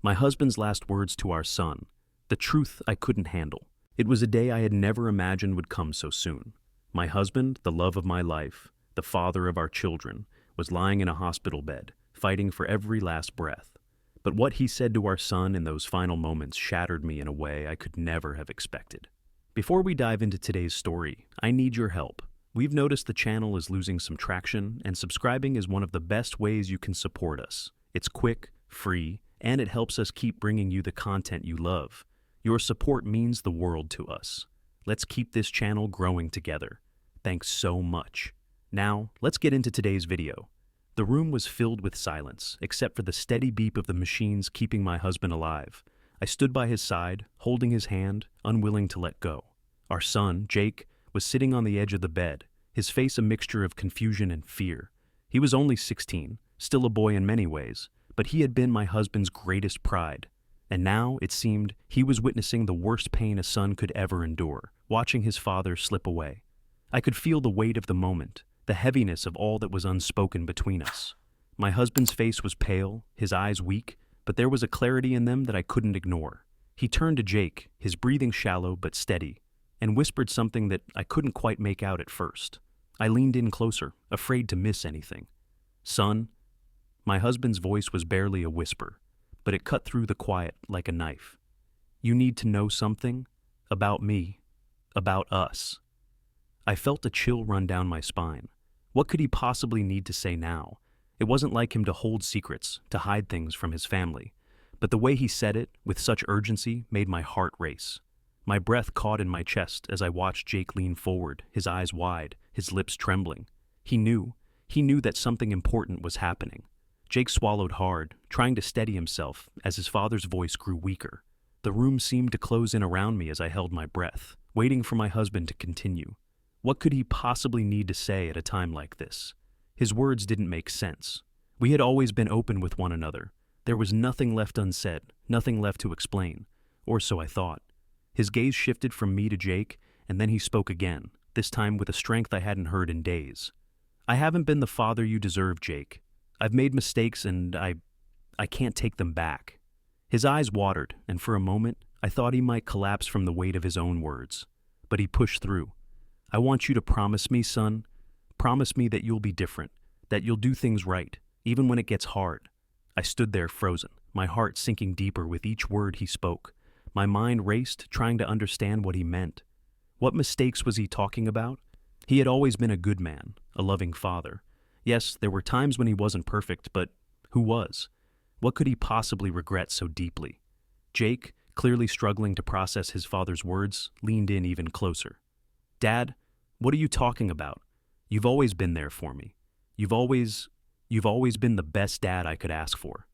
My husband's last words to our son. The truth I couldn't handle. It was a day I had never imagined would come so soon. My husband, the love of my life, the father of our children, was lying in a hospital bed, fighting for every last breath. But what he said to our son in those final moments shattered me in a way I could never have expected. Before we dive into today's story, I need your help. We've noticed the channel is losing some traction, and subscribing is one of the best ways you can support us. It's quick, free, and it helps us keep bringing you the content you love. Your support means the world to us. Let's keep this channel growing together. Thanks so much. Now, let's get into today's video. The room was filled with silence, except for the steady beep of the machines keeping my husband alive. I stood by his side, holding his hand, unwilling to let go. Our son, Jake, was sitting on the edge of the bed, his face a mixture of confusion and fear. He was only 16, still a boy in many ways, but he had been my husband's greatest pride. And now, it seemed, he was witnessing the worst pain a son could ever endure, watching his father slip away. I could feel the weight of the moment, the heaviness of all that was unspoken between us. My husband's face was pale, his eyes weak, but there was a clarity in them that I couldn't ignore. He turned to Jake, his breathing shallow but steady, and whispered something that I couldn't quite make out at first. I leaned in closer, afraid to miss anything. "Son," my husband's voice was barely a whisper, but it cut through the quiet like a knife. "You need to know something about me, about us." I felt a chill run down my spine. What could he possibly need to say now? It wasn't like him to hold secrets, to hide things from his family. But the way he said it, with such urgency, made my heart race. My breath caught in my chest as I watched Jake lean forward, his eyes wide, his lips trembling. He knew that something important was happening. Jake swallowed hard, trying to steady himself as his father's voice grew weaker. The room seemed to close in around me as I held my breath, waiting for my husband to continue. What could he possibly need to say at a time like this? His words didn't make sense. We had always been open with one another. There was nothing left unsaid, nothing left to explain. Or so I thought. His gaze shifted from me to Jake, and then he spoke again, this time with a strength I hadn't heard in days. "I haven't been the father you deserve, Jake. I've made mistakes and I can't take them back." His eyes watered, and for a moment, I thought he might collapse from the weight of his own words. But he pushed through. "I want you to promise me, son. Promise me that you'll be different, that you'll do things right, even when it gets hard." I stood there frozen, my heart sinking deeper with each word he spoke. My mind raced, trying to understand what he meant. What mistakes was he talking about? He had always been a good man, a loving father. Yes, there were times when he wasn't perfect, but who was? What could he possibly regret so deeply? Jake, clearly struggling to process his father's words, leaned in even closer. "Dad, what are you talking about? You've always been there for me. You've always been the best dad I could ask for."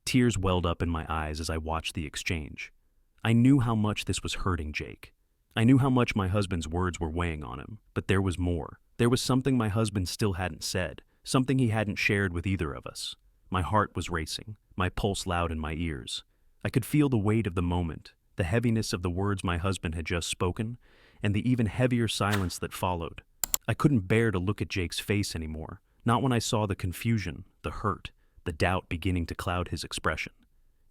Tears welled up in my eyes as I watched the exchange. I knew how much this was hurting Jake. I knew how much my husband's words were weighing on him, but there was more. There was something my husband still hadn't said, something he hadn't shared with either of us. My heart was racing, my pulse loud in my ears. I could feel the weight of the moment, the heaviness of the words my husband had just spoken, and the even heavier silence that followed. I couldn't bear to look at Jake's face anymore, not when I saw the confusion, the hurt, the doubt beginning to cloud his expression.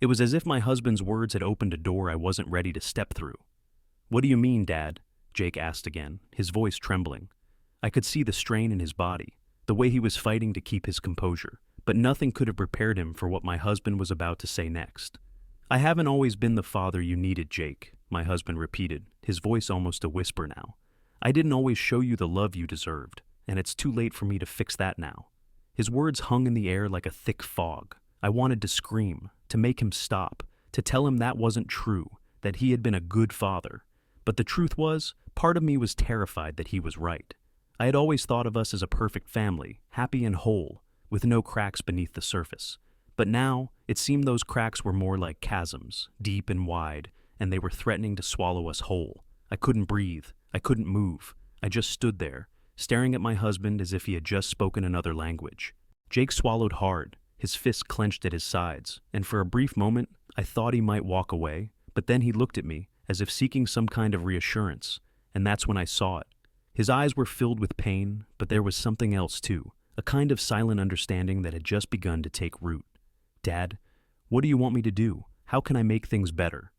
It was as if my husband's words had opened a door I wasn't ready to step through. "What do you mean, Dad?" Jake asked again, his voice trembling. I could see the strain in his body, the way he was fighting to keep his composure, but nothing could have prepared him for what my husband was about to say next. "I haven't always been the father you needed, Jake," my husband repeated, his voice almost a whisper now. "I didn't always show you the love you deserved, and it's too late for me to fix that now." His words hung in the air like a thick fog. I wanted to scream, to make him stop, to tell him that wasn't true, that he had been a good father. But the truth was, part of me was terrified that he was right. I had always thought of us as a perfect family, happy and whole, with no cracks beneath the surface. But now, it seemed those cracks were more like chasms, deep and wide, and they were threatening to swallow us whole. I couldn't breathe. I couldn't move. I just stood there, staring at my husband as if he had just spoken another language. Jake swallowed hard, his fists clenched at his sides, and for a brief moment, I thought he might walk away, but then he looked at me, as if seeking some kind of reassurance, and that's when I saw it. His eyes were filled with pain, but there was something else too, a kind of silent understanding that had just begun to take root. "Dad, what do you want me to do? How can I make things better?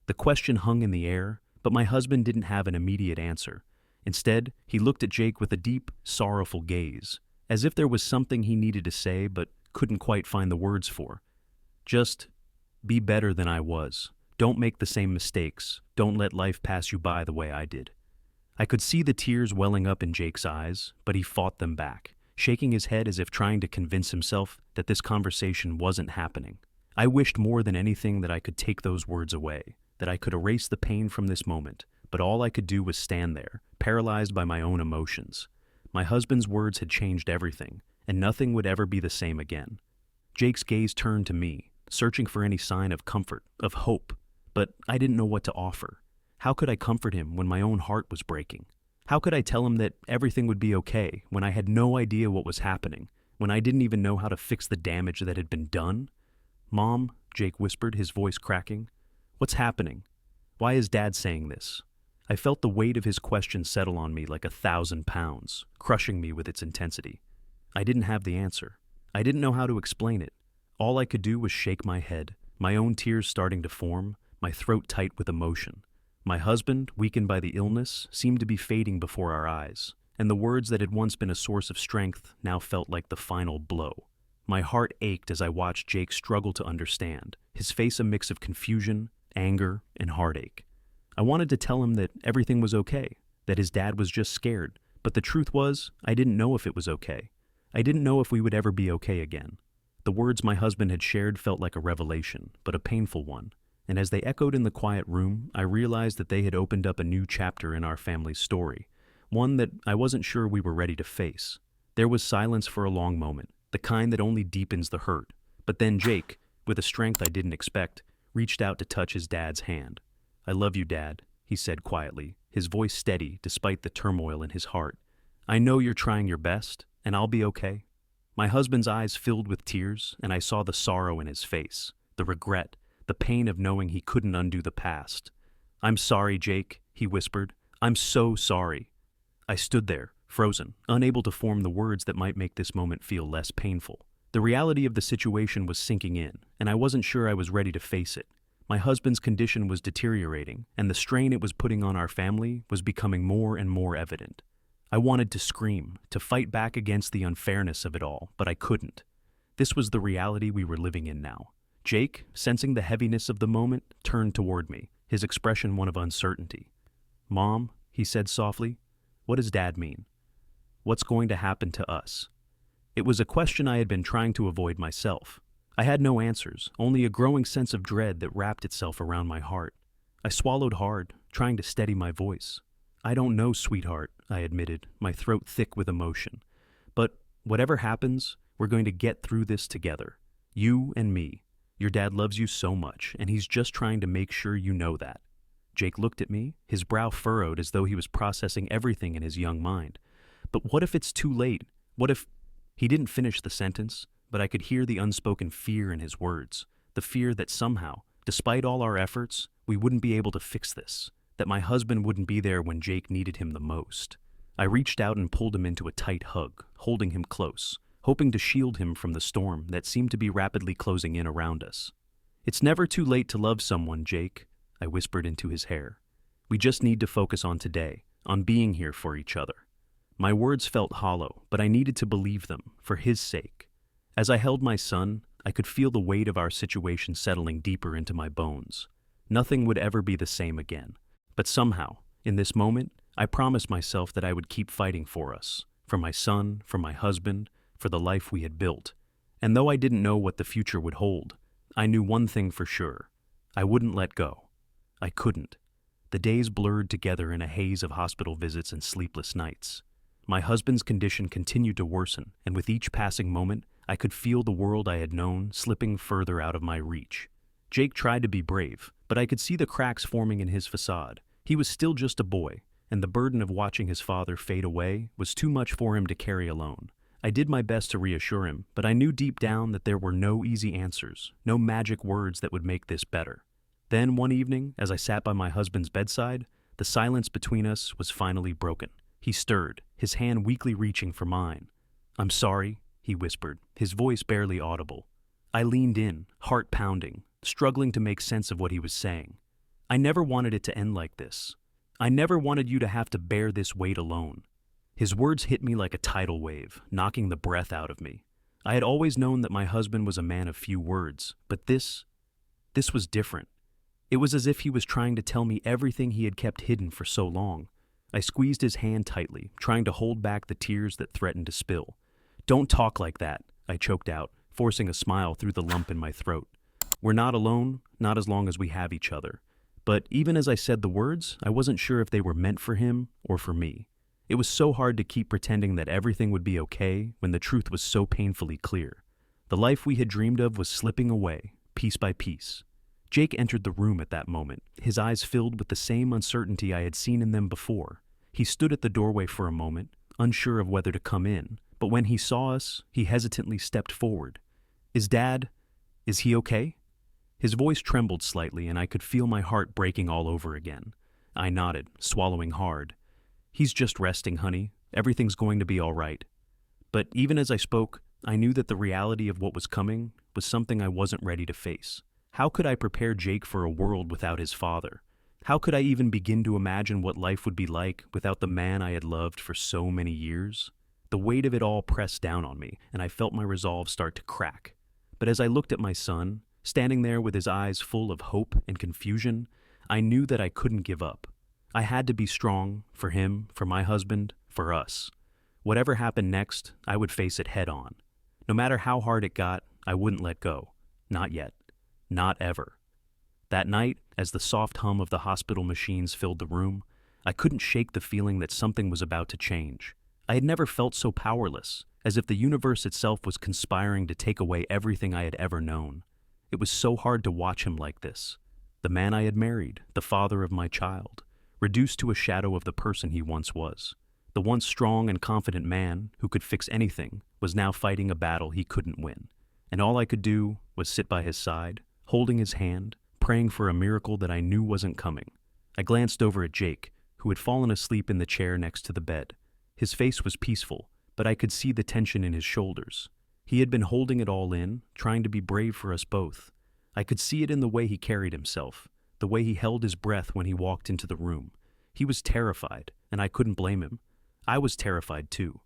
The question hung in the air, but my husband didn't have an immediate answer. Instead, he looked at Jake with a deep, sorrowful gaze, as if there was something he needed to say but couldn't quite find the words for. Just be better than I was. Don't make the same mistakes. Don't let life pass you by the way I did. I could see the tears welling up in Jake's eyes, but he fought them back, shaking his head as if trying to convince himself that this conversation wasn't happening. I wished more than anything that I could take those words away, that I could erase the pain from this moment, but all I could do was stand there, paralyzed by my own emotions. My husband's words had changed everything, and nothing would ever be the same again. Jake's gaze turned to me, searching for any sign of comfort, of hope, but I didn't know what to offer. How could I comfort him when my own heart was breaking? How could I tell him that everything would be okay when I had no idea what was happening, when I didn't even know how to fix the damage that had been done? "Mom," Jake whispered, his voice cracking. "What's happening? Why is Dad saying this?" I felt the weight of his question settle on me like 1,000 pounds, crushing me with its intensity. I didn't have the answer. I didn't know how to explain it. All I could do was shake my head, my own tears starting to form, my throat tight with emotion. My husband, weakened by the illness, seemed to be fading before our eyes, and the words that had once been a source of strength now felt like the final blow. My heart ached as I watched Jake struggle to understand, his face a mix of confusion, anger, and heartache. I wanted to tell him that everything was okay, that his dad was just scared, but the truth was, I didn't know if it was okay. I didn't know if we would ever be okay again. The words my husband had shared felt like a revelation, but a painful one, and as they echoed in the quiet room, I realized that they had opened up a new chapter in our family's story, one that I wasn't sure we were ready to face. There was silence for a long moment, the kind that only deepens the hurt, but then Jake, with a strength I didn't expect, reached out to touch his dad's hand. "I love you, Dad," he said quietly, his voice steady despite the turmoil in his heart. "I know you're trying your best, and I'll be okay." My husband's eyes filled with tears, and I saw the sorrow in his face, the regret, the pain of knowing he couldn't undo the past. "I'm sorry, Jake," he whispered. "I'm so sorry." I stood there, frozen, unable to form the words that might make this moment feel less painful. The reality of the situation was sinking in, and I wasn't sure I was ready to face it. My husband's condition was deteriorating, and the strain it was putting on our family was becoming more and more evident. I wanted to scream, to fight back against the unfairness of it all, but I couldn't. This was the reality we were living in now. Jake, sensing the heaviness of the moment, turned toward me, his expression one of uncertainty. "Mom," he said softly, "what does Dad mean? What's going to happen to us?" It was a question I had been trying to avoid myself. I had no answers, only a growing sense of dread that wrapped itself around my heart. I swallowed hard, trying to steady my voice. "I don't know, sweetheart," I admitted, my throat thick with emotion. "But whatever happens, we're going to get through this together. You and me. Your dad loves you so much, and he's just trying to make sure you know that." Jake looked at me, his brow furrowed as though he was processing everything in his young mind. "But what if it's too late? What if—" He didn't finish the sentence, but I could hear the unspoken fear in his words, the fear that somehow, despite all our efforts, we wouldn't be able to fix this, that my husband wouldn't be there when Jake needed him the most. I reached out and pulled him into a tight hug, holding him close, hoping to shield him from the storm that seemed to be rapidly closing in around us. "It's never too late to love someone, Jake," I whispered into his hair. "We just need to focus on today, on being here for each other." My words felt hollow, but I needed to believe them, for his sake. As I held my son, I could feel the weight of our situation settling deeper into my bones. Nothing would ever be the same again. But somehow, in this moment, I promised myself that I would keep fighting for us, for my son, for my husband, for the life we had built. And though I didn't know what the future would hold, I knew one thing for sure. I wouldn't let go. I couldn't. The days blurred together in a haze of hospital visits and sleepless nights. My husband's condition continued to worsen, and with each passing moment, I could feel the world I had known slipping further out of my reach. Jake tried to be brave, but I could see the cracks forming in his facade. He was still just a boy, and the burden of watching his father fade away was too much for him to carry alone. I did my best to reassure him, but I knew deep down that there were no easy answers, no magic words that would make this better. Then one evening, as I sat by my husband's bedside, the silence between us was finally broken. He stirred, his hand weakly reaching for mine. "I'm sorry," he whispered, his voice barely audible. I leaned in, heart pounding, struggling to make sense of what he was saying. I never wanted it to end like this. I never wanted you to have to bear this weight alone. His words hit me like a tidal wave, knocking the breath out of me. I had always known that my husband was a man of few words, but this was different. It was as if he was trying to tell me everything he had kept hidden for so long. I squeezed his hand tightly, trying to hold back the tears that threatened to spill. "Don't talk like that," I choked out, forcing a smile through the lump in my throat. "We're not alone, not as long as we have each other." But even as I said the words, I wasn't sure if they were meant for him or for me. It was so hard to keep pretending that everything would be okay when the truth was so painfully clear. The life we had dreamed of was slipping away, piece by piece. Jake entered the room at that moment, his eyes filled with the same uncertainty I had seen in them before. He stood at the doorway for a moment, unsure of whether to come in, but when he saw us, he hesitantly stepped forward. Is he okay?" His voice trembled slightly, and I could feel my heart breaking all over again. I nodded, swallowing hard. "He's just resting, honey. Everything's going to be all right." But even as I spoke, I knew that the reality of what was coming was something I wasn't ready to face. How could I prepare Jake for a world without his father? How could I even begin to imagine what life would be like without the man I had loved for so many years? The weight of it all pressed down on me, and I felt my resolve start to crack. But as I looked at my son, standing there with his eyes full of hope and confusion, I knew that I couldn't give up. I had to be strong, for him, for my husband, for us. Whatever happened next, I would face it head on. No matter how hard it got, I wouldn't let go. Not yet. Not ever. That night, as the soft hum of the hospital machines filled the room, I couldn't shake the feeling that something was about to change. I had never felt so powerless, as if the universe itself was conspiring to take away everything I had ever known. It was so hard to watch him like this. The man I had married, the father of my child, reduced to a shadow of the person he once was. The once strong and confident man, who could fix anything, was now fighting a battle he couldn't win. And all I could do was sit by his side, holding his hand, praying for a miracle that I knew wasn't coming. I glanced over at Jake, who had fallen asleep in the chair next to the bed. His face was peaceful, but I could see the tension in his shoulders. He had been holding it all in, trying to be brave for us both. I could see it in the way he carried himself, the way he held his breath when he walked into the room. He was terrified, and I couldn't blame him. I was terrified too.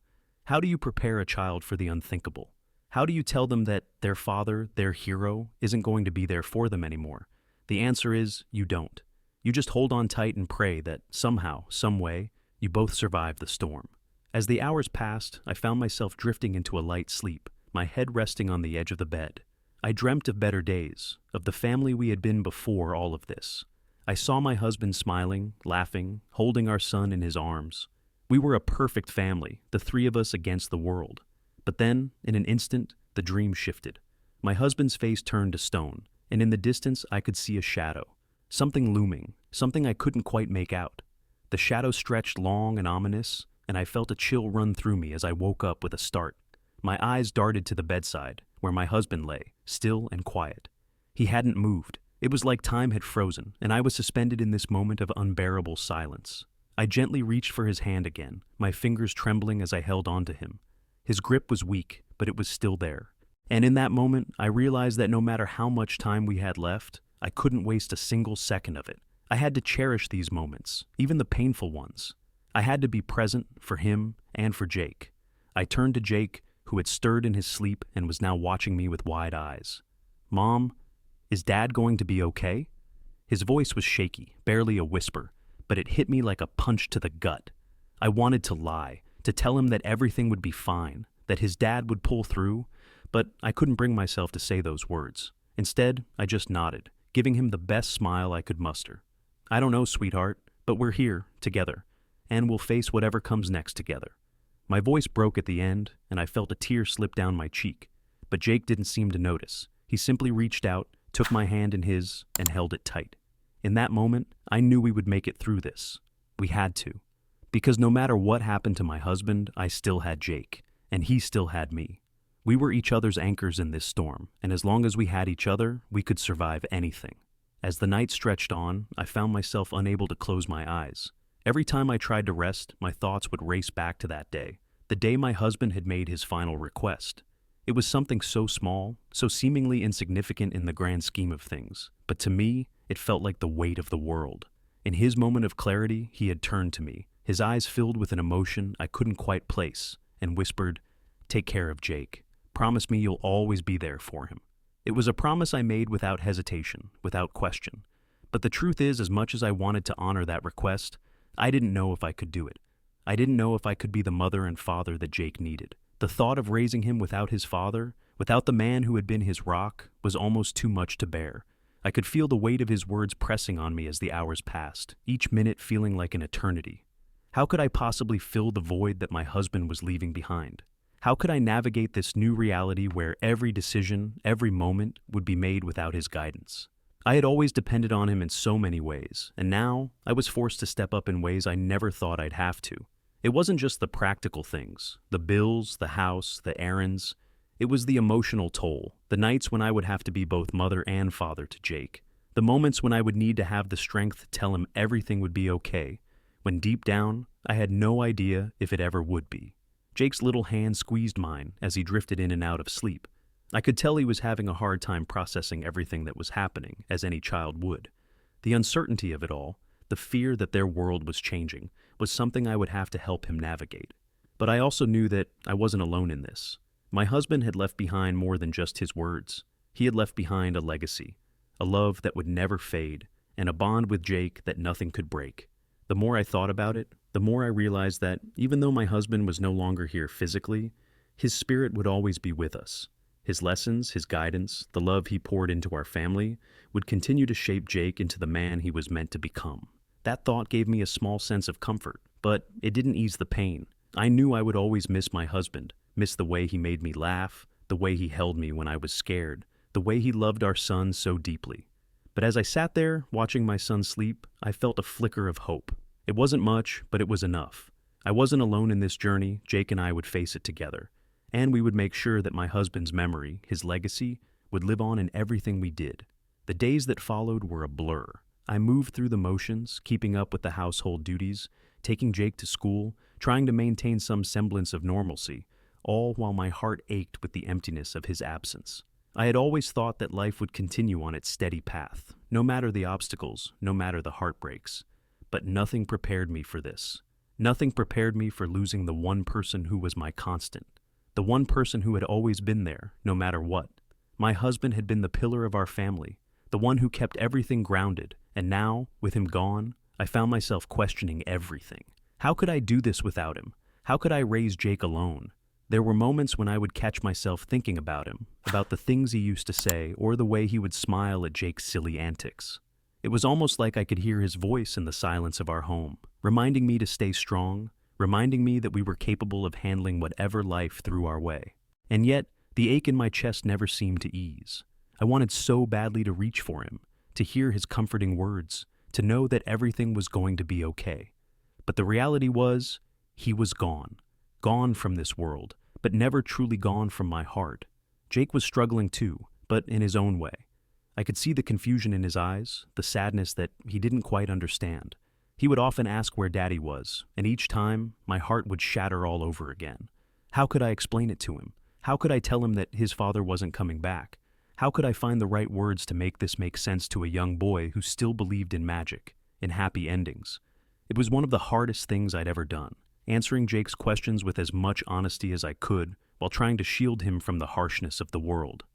How do you prepare a child for the unthinkable? How do you tell them that their father, their hero, isn't going to be there for them anymore? The answer is, you don't. You just hold on tight and pray that somehow, some way, you both survive the storm. As the hours passed, I found myself drifting into a light sleep, my head resting on the edge of the bed. I dreamt of better days, of the family we had been before all of this. I saw my husband smiling, laughing, holding our son in his arms. We were a perfect family, the three of us against the world. But then, in an instant, the dream shifted. My husband's face turned to stone, and in the distance I could see a shadow. Something looming, something I couldn't quite make out. The shadow stretched long and ominous, and I felt a chill run through me as I woke up with a start. My eyes darted to the bedside, where my husband lay, still and quiet. He hadn't moved. It was like time had frozen, and I was suspended in this moment of unbearable silence. I gently reached for his hand again, my fingers trembling as I held on to him. His grip was weak, but it was still there. And in that moment, I realized that no matter how much time we had left, I couldn't waste a single second of it. I had to cherish these moments, even the painful ones. I had to be present for him and for Jake. I turned to Jake, who had stirred in his sleep and was now watching me with wide eyes. "Mom, is Dad going to be okay?" His voice was shaky, barely a whisper, but it hit me like a punch to the gut. I wanted to lie, to tell him that everything would be fine, that his dad would pull through, but I couldn't bring myself to say those words. Instead, I just nodded, giving him the best smile I could muster. "I don't know, sweetheart, but we're here, together, and we'll face whatever comes next together." My voice broke at the end, and I felt a tear slip down my cheek, but Jake didn't seem to notice. He simply reached out, took my hand in his, and held it tight. In that moment, I knew we would make it through this. We had to. Because no matter what happened to my husband, I still had Jake, and he still had me. We were each other's anchors in this storm, and as long as we had each other, we could survive anything. As the night stretched on, I found myself unable to close my eyes. Every time I tried to rest, my thoughts would race back to that day, the day my husband had made his final request. It was something so small, so seemingly insignificant in the grand scheme of things, but to me, it felt like the weight of the world. In his moment of clarity, he had turned to me, his eyes filled with an emotion I couldn't quite place, and whispered, "Take care of Jake. Promise me you'll always be there for him." It was a promise I made without hesitation, without question. But the truth is, as much as I wanted to honor that request, I didn't know if I could do it. I didn't know if I could be the mother and father that Jake needed. The thought of raising him without his father, without the man who had been his rock, was almost too much to bear. I could feel the weight of his words pressing on me as the hours passed, each minute feeling like an eternity. How could I possibly fill the void that my husband was leaving behind? How could I navigate this new reality where every decision, every moment, would be made without his guidance? I had always depended on him in so many ways, and now I was forced to step up in ways I never thought I'd have to. It wasn't just the practical things, the bills, the house, the errands. It was the emotional toll, the nights when I would have to be both mother and father to Jake, the moments when I would need to have the strength to tell him everything would be okay, when deep down, I had no idea if it ever would be. Jake's little hand squeezed mine as he drifted in and out of sleep. I could tell he was having a hard time processing everything that was happening, as any child would. The uncertainty of it all, the fear that their world was changing, was something I would have to help him navigate. But I also knew that I wasn't alone in this. My husband had left behind more than just his words. He had left behind a legacy, a love that would never fade, and a bond with Jake that nothing could break. The more I thought about it, the more I realized that even though my husband was no longer here physically, his spirit would always be with us. His lessons, his guidance, the love he poured into our family would continue to shape Jake into the man he was meant to become. That thought gave me a small sense of comfort, but it didn't ease the pain. I knew I would always miss my husband, miss the way he made me laugh, the way he held me when I was scared, the way he loved our son so deeply. But as I sat there, watching my son sleep, I felt a flicker of hope. It wasn't much, but it was enough. I wasn't alone in this journey. Jake and I would face it together. And we would make sure that my husband's memory, his legacy, would live on in everything we did. The days that followed were a blur. I moved through the motions, keeping up with the household duties, taking Jake to school, trying to maintain some semblance of normalcy, all while my heart ached with the emptiness of his absence. I had always thought that life would continue on its steady path, no matter the obstacles, no matter the heartbreaks. But nothing prepared me for this. Nothing prepared me for losing the one person who was my constant. The one person who had always been there, no matter what. My husband had been the pillar of our family, the one who kept everything grounded, and now, with him gone, I found myself questioning everything. How could I do this without him? How could I raise Jake alone? There were moments when I would catch myself thinking about him, about the things he used to say, or the way he would smile at Jake's silly antics. It was almost like I could hear his voice in the silence of our home, reminding me to stay strong, reminding me that we were capable of handling whatever life threw our way. And yet, the ache in my chest never seemed to ease. I wanted so badly to reach for him, to hear his comforting words, to know that everything was going to be okay. But the reality was, he was gone. Gone from this world, but never truly gone from my heart. Jake was struggling too, but in his own way. I could see the confusion in his eyes, the sadness that he didn't quite understand. He would often ask where Daddy was, and each time, my heart would shatter all over again. How could I explain it to him? How could I tell him that his father wasn't coming back? How could I find the right words to make this make sense to a young boy who still believed in magic, in happy endings? It was one of the hardest things I'd ever done, answering Jake's questions with as much honesty as I could while trying to shield him from the harshness of the world.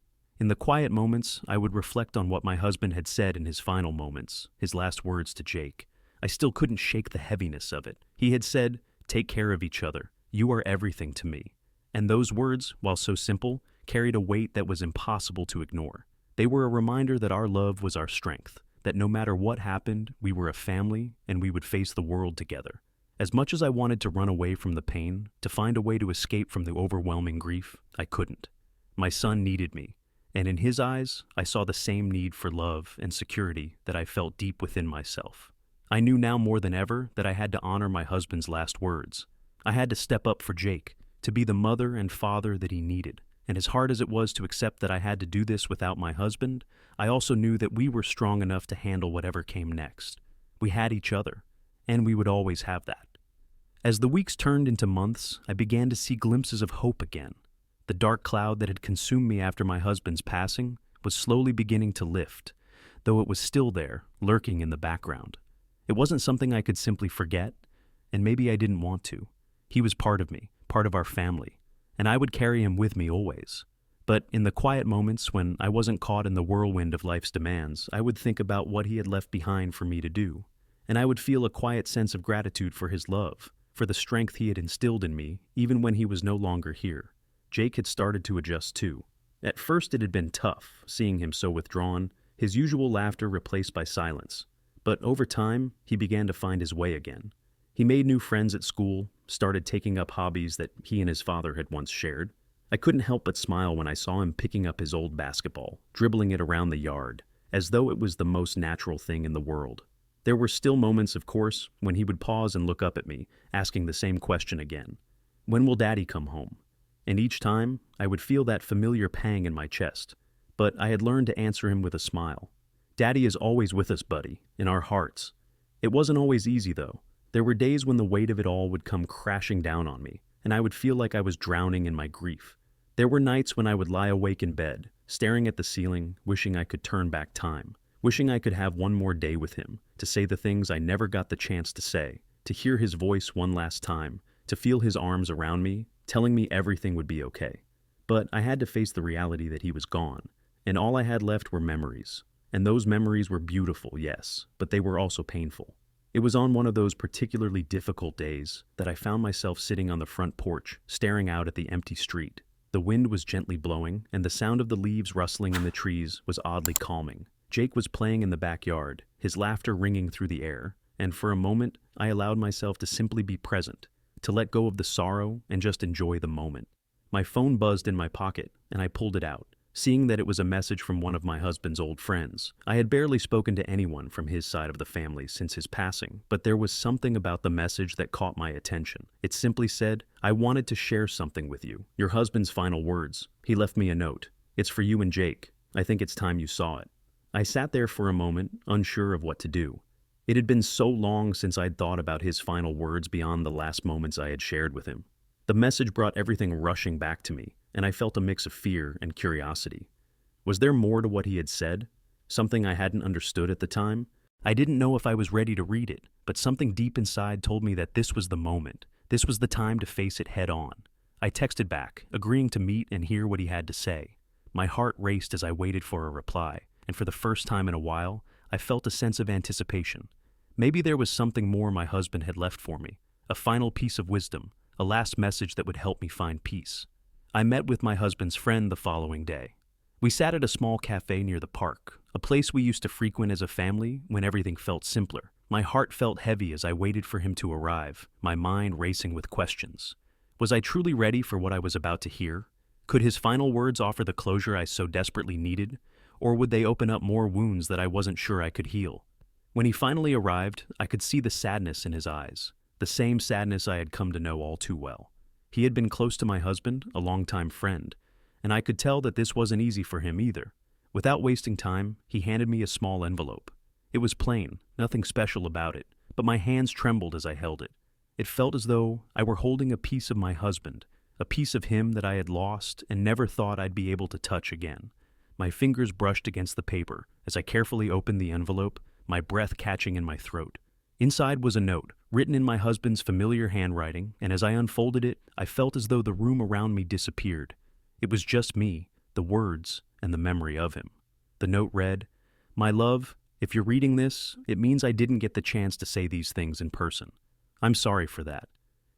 In the quiet moments, I would reflect on what my husband had said in his final moments, his last words to Jake. I still couldn't shake the heaviness of it. He had said, "Take care of each other. You are everything to me." And those words, while so simple, carried a weight that was impossible to ignore. They were a reminder that our love was our strength, that no matter what happened, we were a family and we would face the world together. As much as I wanted to run away from the pain, to find a way to escape from the overwhelming grief, I couldn't. My son needed me. And in his eyes, I saw the same need for love and security that I felt deep within myself. I knew now more than ever that I had to honor my husband's last words. I had to step up for Jake, to be the mother and father that he needed. And as hard as it was to accept that I had to do this without my husband, I also knew that we were strong enough to handle whatever came next. We had each other, and we would always have that. As the weeks turned into months, I began to see glimpses of hope again. The dark cloud that had consumed me after my husband's passing was slowly beginning to lift, though it was still there, lurking in the background. It wasn't something I could simply forget, and maybe I didn't want to. He was part of me, part of our family, and I would carry him with me always. But in the quiet moments when I wasn't caught in the whirlwind of life's demands, I would think about what he had left behind for me to do, and I would feel a quiet sense of gratitude for his love, for the strength he had instilled in me, even when he was no longer here. Jake had started to adjust too. At first it had been tough, seeing him so withdrawn, his usual laughter replaced by silence. But over time, he began to find his way again. He made new friends at school, started taking up hobbies that he and his father had once shared. I couldn't help but smile when I saw him picking up his old basketball, dribbling it around the yard, as though it was the most natural thing in the world. There were still moments, of course, when he would pause and look up at me, asking the same question again. When will Daddy come home? And each time, I would feel that familiar pang in my chest. But I had learned to answer him with a smile. Daddy is always with us, buddy, in our hearts. It wasn't always easy, though. There were days when the weight of it all would come crashing down on me, and I would feel like I was drowning in my grief. There were nights when I would lie awake in bed, staring at the ceiling, wishing I could turn back time, wishing I could have one more day with him, to say the things I never got the chance to say, to hear his voice one last time, to feel his arms around me, telling me everything would be okay. But I had to face the reality that he was gone, and all I had left were memories. And those memories were beautiful, yes, but they were also painful. It was on one of those particularly difficult days that I found myself sitting on the front porch, staring out at the empty street. The wind was gently blowing, and the sound of the leaves rustling in the trees was oddly calming. Jake was playing in the backyard, his laughter ringing through the air, and for a moment I allowed myself to simply be present, to let go of the sorrow and just enjoy the moment. My phone buzzed in my pocket, and I pulled it out, seeing that it was a message from one of my husband's old friends. I had barely spoken to anyone from his side of the family since his passing, but there was something about the message that caught my attention. It simply said, "I wanted to share something with you. Your husband's final words. He left me a note. It's for you and Jake. I think it's time you saw it." I sat there for a moment, unsure of what to do. It had been so long since I'd thought about his final words beyond the last moments I had shared with him. The message brought everything rushing back to me, and I felt a mix of fear and curiosity. Was there more to what he had said? Something I hadn't understood at the time? I didn't know if I was ready to read it, but something deep inside told me that this was the moment. This was the time to face it head on. I texted back, agreeing to meet and hear what he had to say. My heart raced as I waited for a reply, and for the first time in a while, I felt a sense of anticipation. Maybe there was something more my husband had left for me, a final piece of wisdom, a last message that would help me find peace. I met with my husband's friend the following day. We sat at a small cafe near the park, a place we used to frequent as a family when everything felt simpler. My heart felt heavy as I waited for him to arrive, my mind racing with questions. Was I truly ready for what I was about to hear? Could his final words offer the closure I so desperately needed, or would they open up more wounds that I wasn't sure I could heal? When he finally arrived, I could see the sadness in his eyes, the same sadness I had come to know all too well. He had been close to my husband, a longtime friend, and I could tell that this wasn't easy for him either. Without wasting time, he handed me a small envelope. It was plain, nothing special about it, but my hands trembled as I held it. It felt as though I were holding a piece of my husband, a piece of him that I had lost and never thought I'd be able to touch again. My fingers brushed against the paper as I carefully opened the envelope, my breath catching in my throat. Inside was a note, written in my husband's familiar handwriting, and as I unfolded it, I felt as though the room around me disappeared. It was just me, the words, and the memory of him. The note read, "My love, if you're reading this, it means I didn't get the chance to say these things in person. I'm sorry for that.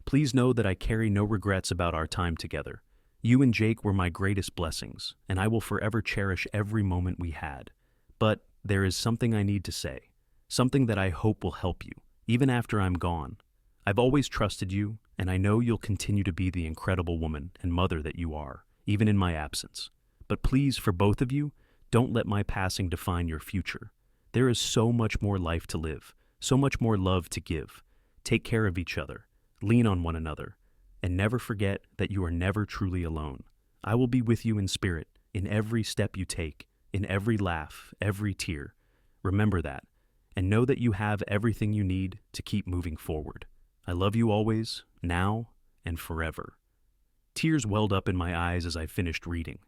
Please know that I carry no regrets about our time together. You and Jake were my greatest blessings, and I will forever cherish every moment we had. But there is something I need to say, something that I hope will help you, even after I'm gone. I've always trusted you, and I know you'll continue to be the incredible woman and mother that you are, even in my absence. But please, for both of you, don't let my passing define your future. There is so much more life to live, so much more love to give. Take care of each other, lean on one another, and never forget that you are never truly alone. I will be with you in spirit, in every step you take, in every laugh, every tear. Remember that, and know that you have everything you need to keep moving forward. I love you always, now and forever. Tears welled up in my eyes as I finished reading.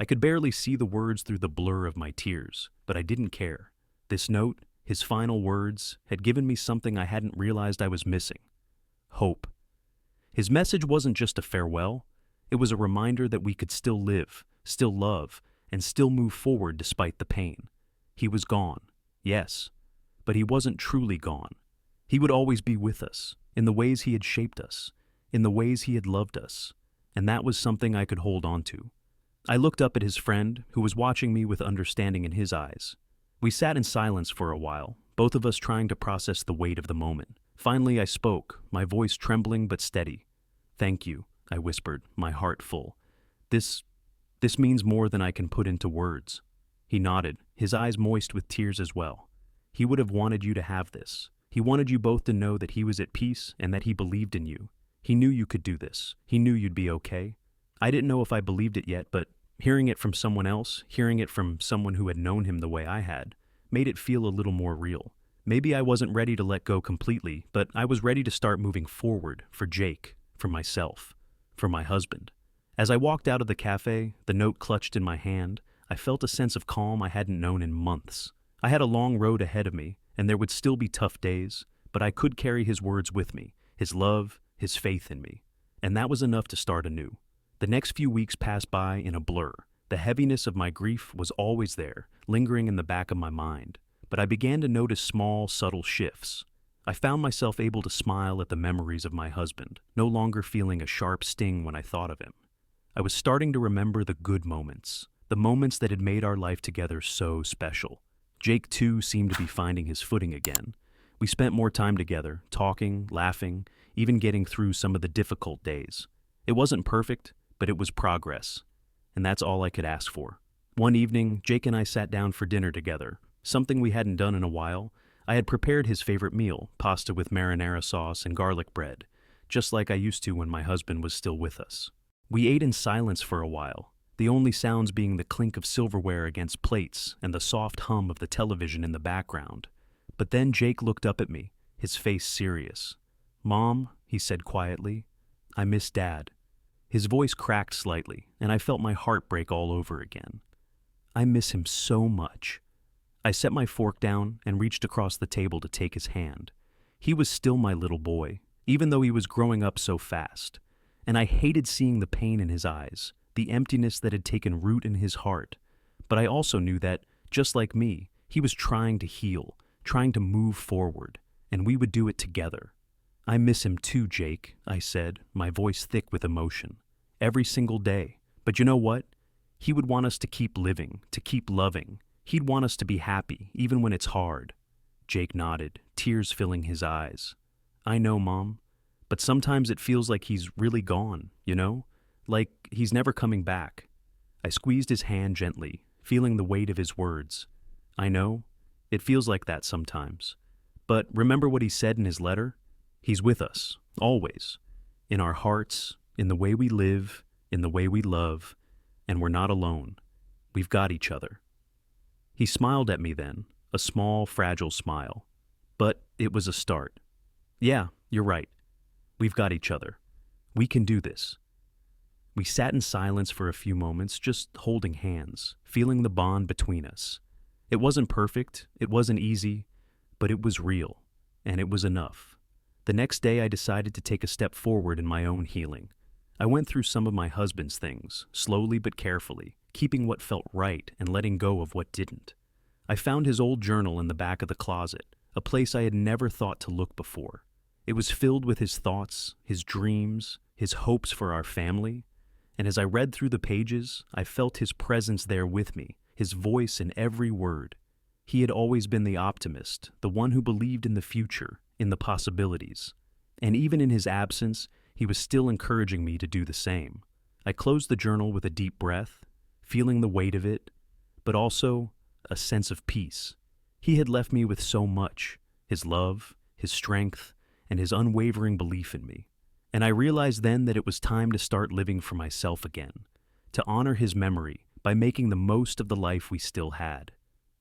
I could barely see the words through the blur of my tears, but I didn't care. This note, his final words, had given me something I hadn't realized I was missing: hope. His message wasn't just a farewell, it was a reminder that we could still live, still love, and still move forward despite the pain. He was gone, yes, but he wasn't truly gone. He would always be with us, in the ways he had shaped us, in the ways he had loved us, and that was something I could hold on to. I looked up at his friend, who was watching me with understanding in his eyes. We sat in silence for a while, both of us trying to process the weight of the moment. Finally, I spoke, my voice trembling but steady. "Thank you," I whispered, my heart full. This means more than I can put into words." He nodded, his eyes moist with tears as well. "He would have wanted you to have this. He wanted you both to know that he was at peace and that he believed in you. He knew you could do this. He knew you'd be okay." I didn't know if I believed it yet, but hearing it from someone else, hearing it from someone who had known him the way I had, made it feel a little more real. Maybe I wasn't ready to let go completely, but I was ready to start moving forward for Jake, for myself, for my husband. As I walked out of the cafe, the note clutched in my hand, I felt a sense of calm I hadn't known in months. I had a long road ahead of me, and there would still be tough days, but I could carry his words with me, his love, his faith in me. And that was enough to start anew. The next few weeks passed by in a blur. The heaviness of my grief was always there, lingering in the back of my mind. But I began to notice small, subtle shifts. I found myself able to smile at the memories of my husband, no longer feeling a sharp sting when I thought of him. I was starting to remember the good moments, the moments that had made our life together so special. Jake, too, seemed to be finding his footing again. We spent more time together, talking, laughing, even getting through some of the difficult days. It wasn't perfect, but it was progress, and that's all I could ask for. One evening, Jake and I sat down for dinner together, something we hadn't done in a while. I had prepared his favorite meal, pasta with marinara sauce and garlic bread, just like I used to when my husband was still with us. We ate in silence for a while, the only sounds being the clink of silverware against plates and the soft hum of the television in the background. But then Jake looked up at me, his face serious. "Mom," he said quietly, "I miss Dad." His voice cracked slightly, and I felt my heart break all over again. "I miss him so much." I set my fork down and reached across the table to take his hand. He was still my little boy, even though he was growing up so fast. And I hated seeing the pain in his eyes, the emptiness that had taken root in his heart. But I also knew that, just like me, he was trying to heal, trying to move forward, and we would do it together. "I miss him too, Jake," I said, my voice thick with emotion. "Every single day. But you know what? He would want us to keep living, to keep loving. He'd want us to be happy, even when it's hard." Jake nodded, tears filling his eyes. "I know, Mom, but sometimes it feels like he's really gone, you know? Like he's never coming back." I squeezed his hand gently, feeling the weight of his words. "I know. It feels like that sometimes. But remember what he said in his letter? He's with us, always. In our hearts, in the way we live, in the way we love, and we're not alone. We've got each other." He smiled at me then, a small, fragile smile. But it was a start. "Yeah, you're right. We've got each other. We can do this." We sat in silence for a few moments, just holding hands, feeling the bond between us. It wasn't perfect, it wasn't easy, but it was real, and it was enough. The next day I decided to take a step forward in my own healing. I went through some of my husband's things, slowly but carefully, keeping what felt right and letting go of what didn't. I found his old journal in the back of the closet, a place I had never thought to look before. It was filled with his thoughts, his dreams, his hopes for our family, and as I read through the pages, I felt his presence there with me, his voice in every word. He had always been the optimist, the one who believed in the future, in the possibilities. And even in his absence, he was still encouraging me to do the same. I closed the journal with a deep breath, feeling the weight of it, but also a sense of peace. He had left me with so much, his love, his strength, and his unwavering belief in me. And I realized then that it was time to start living for myself again, to honor his memory by making the most of the life we still had.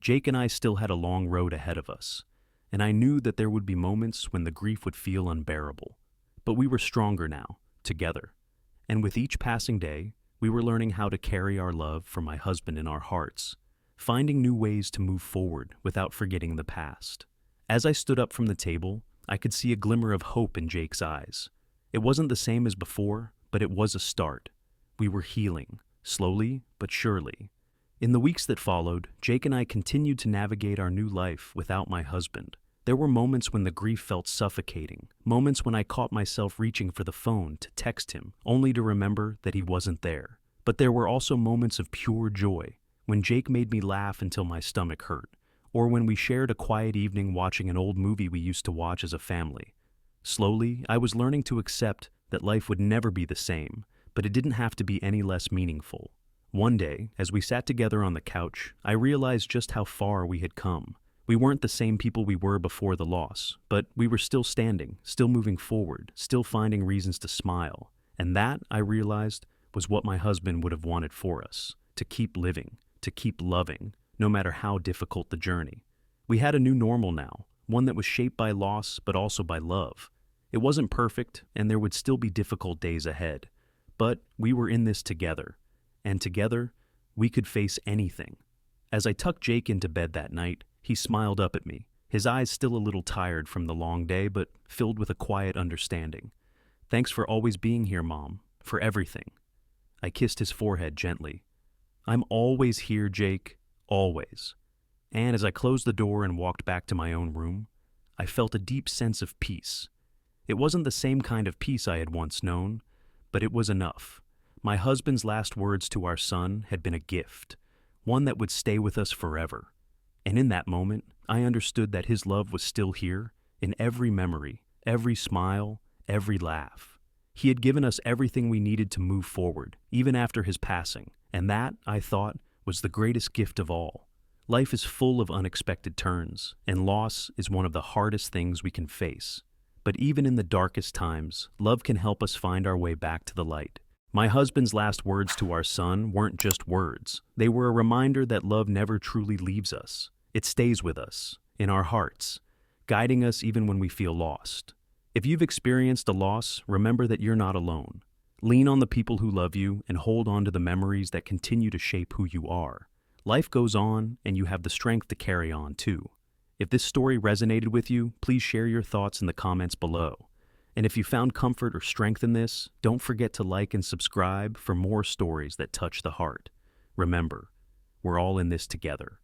Jake and I still had a long road ahead of us, and I knew that there would be moments when the grief would feel unbearable. But we were stronger now, together. And with each passing day, we were learning how to carry our love for my husband in our hearts, finding new ways to move forward without forgetting the past. As I stood up from the table, I could see a glimmer of hope in Jake's eyes. It wasn't the same as before, but it was a start. We were healing, slowly but surely. In the weeks that followed, Jake and I continued to navigate our new life without my husband. There were moments when the grief felt suffocating, moments when I caught myself reaching for the phone to text him, only to remember that he wasn't there. But there were also moments of pure joy, when Jake made me laugh until my stomach hurt, or when we shared a quiet evening watching an old movie we used to watch as a family. Slowly, I was learning to accept that life would never be the same, but it didn't have to be any less meaningful. One day, as we sat together on the couch, I realized just how far we had come. We weren't the same people we were before the loss, but we were still standing, still moving forward, still finding reasons to smile. And that, I realized, was what my husband would have wanted for us, to keep living, to keep loving, no matter how difficult the journey. We had a new normal now, one that was shaped by loss but also by love. It wasn't perfect, and there would still be difficult days ahead. But we were in this together, and together, we could face anything. As I tucked Jake into bed that night, he smiled up at me, his eyes still a little tired from the long day, but filled with a quiet understanding. "Thanks for always being here, Mom, for everything." I kissed his forehead gently. "I'm always here, Jake, always." And as I closed the door and walked back to my own room, I felt a deep sense of peace. It wasn't the same kind of peace I had once known, but it was enough. My husband's last words to our son had been a gift, one that would stay with us forever. And in that moment, I understood that his love was still here, in every memory, every smile, every laugh. He had given us everything we needed to move forward, even after his passing, and that, I thought, was the greatest gift of all. Life is full of unexpected turns, and loss is one of the hardest things we can face. But even in the darkest times, love can help us find our way back to the light. My husband's last words to our son weren't just words. They were a reminder that love never truly leaves us. It stays with us, in our hearts, guiding us even when we feel lost. If you've experienced a loss, remember that you're not alone. Lean on the people who love you and hold on to the memories that continue to shape who you are. Life goes on, and you have the strength to carry on too. If this story resonated with you, please share your thoughts in the comments below. And if you found comfort or strength in this, don't forget to like and subscribe for more stories that touch the heart. Remember, we're all in this together.